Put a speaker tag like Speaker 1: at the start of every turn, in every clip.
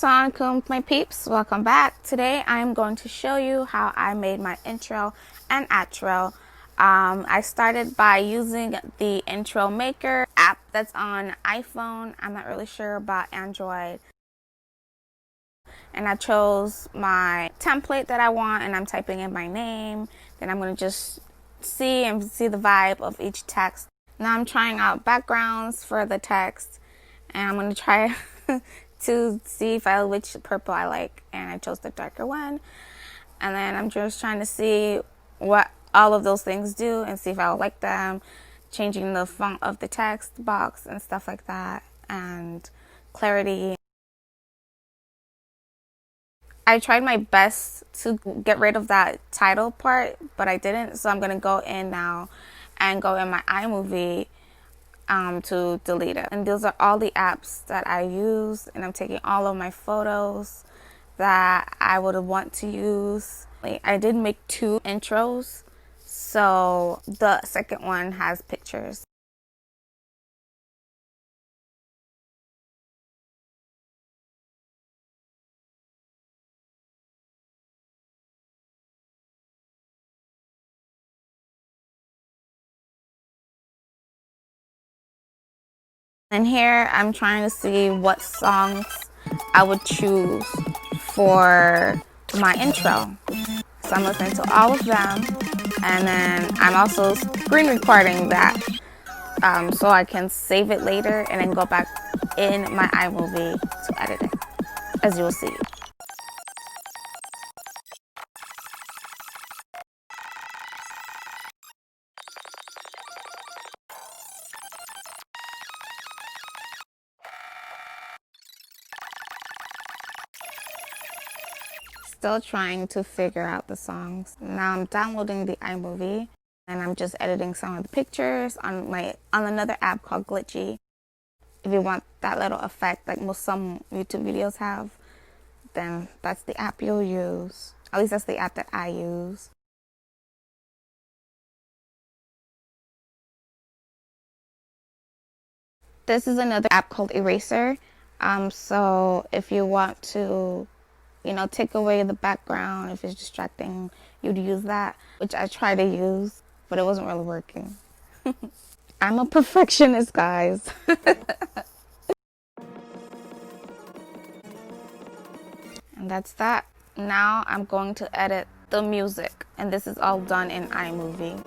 Speaker 1: Assalamualaikum my peeps, welcome back. Today I'm going to show you how I made my intro and outro. I started by using the intro maker app that's on iPhone. I'm not really sure about Android. And I chose my template that I want and I'm typing in my name. Then I'm going to just see the vibe of each text. Now I'm trying out backgrounds for the text and I'm going to try to see which purple I like, and I chose the darker one. And then I'm just trying to see what all of those things do and see if I like them, changing the font of the text box and stuff like that, and clarity. I tried my best to get rid of that title part, but I didn't, so I'm going to go in now and go in my iMovie to delete it. And those are all the apps that I use, and I'm taking all of my photos that I would want to use. I did make 2 intros, so the second one has pictures. And here I'm trying to see what songs I would choose for my intro. So I'm listening to all of them, and then I'm also screen recording that so I can save it later and then go back in my iMovie to edit it, as you will see. Still trying to figure out the songs. Now I'm downloading the iMovie and I'm just editing some of the pictures on another app called Glitchy. If you want that little effect like some YouTube videos have, then that's the app you'll use. At least that's the app that I use. This is another app called Eraser. So if you want to take away the background if it's distracting, you'd use that, which I try to use, but it wasn't really working. I'm a perfectionist, guys. And that's that. Now I'm going to edit the music, and this is all done in iMovie.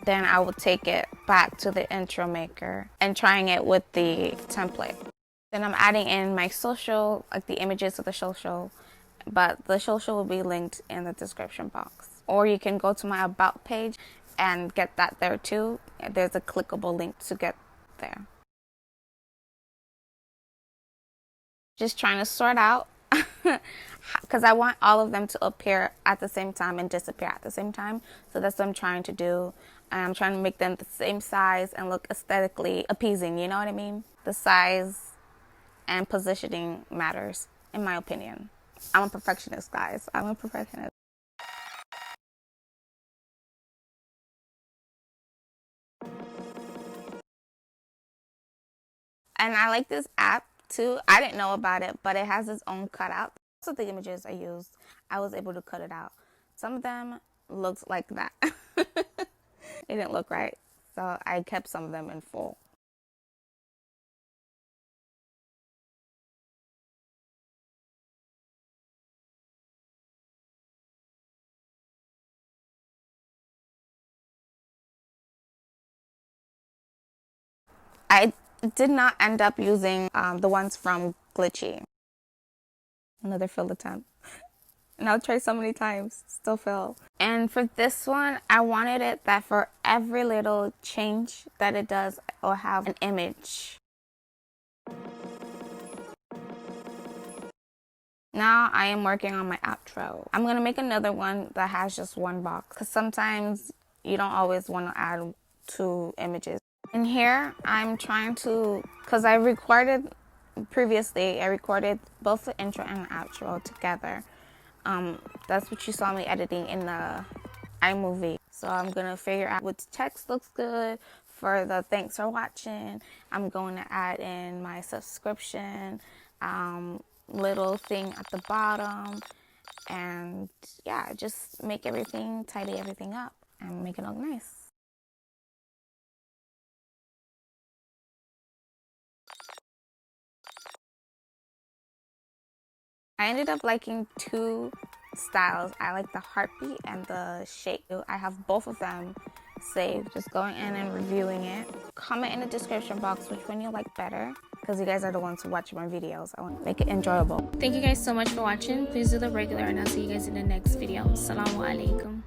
Speaker 1: Then I will take it back to the intro maker and trying it with the template. Then I'm adding in my social, like the images of the social, but the social will be linked in the description box. Or you can go to my about page and get that there too. There's a clickable link to get there. Just trying to sort out because I want all of them to appear at the same time and disappear at the same time. So that's what I'm trying to do. And I'm trying to make them the same size and look aesthetically appeasing, you know what I mean? The size and positioning matters, in my opinion. I'm a perfectionist, guys. I'm a perfectionist. And I like this app too. I didn't know about it, but it has its own cutout. So the images I used, I was able to cut it out. Some of them looked like that. It didn't look right. So I kept some of them in full. I did not end up using the ones from Glitchy. Another failed attempt. And I'll try so many times, still fail. And for this one, I wanted it that for every little change that it does, it will have an image. Now I am working on my outro. I'm going to make another one that has just one box, because sometimes you don't always want to add 2 images. And here I'm trying to, because I recorded previously, I recorded both the intro and the outro together. That's what you saw me editing in the iMovie. So I'm going to figure out which text looks good for the thanks for watching, I'm going to add in my subscription little thing at the bottom, and yeah, just make everything, tidy everything up and make it look nice. I ended up liking two styles. I like the heartbeat and the shake. I have both of them saved. Just going in and reviewing it. Comment in the description box which one you like better, because you guys are the ones who watch my videos. I want to make it enjoyable. Thank you guys so much for watching. Please do the regular, and I'll see you guys in the next video. Assalamu alaikum.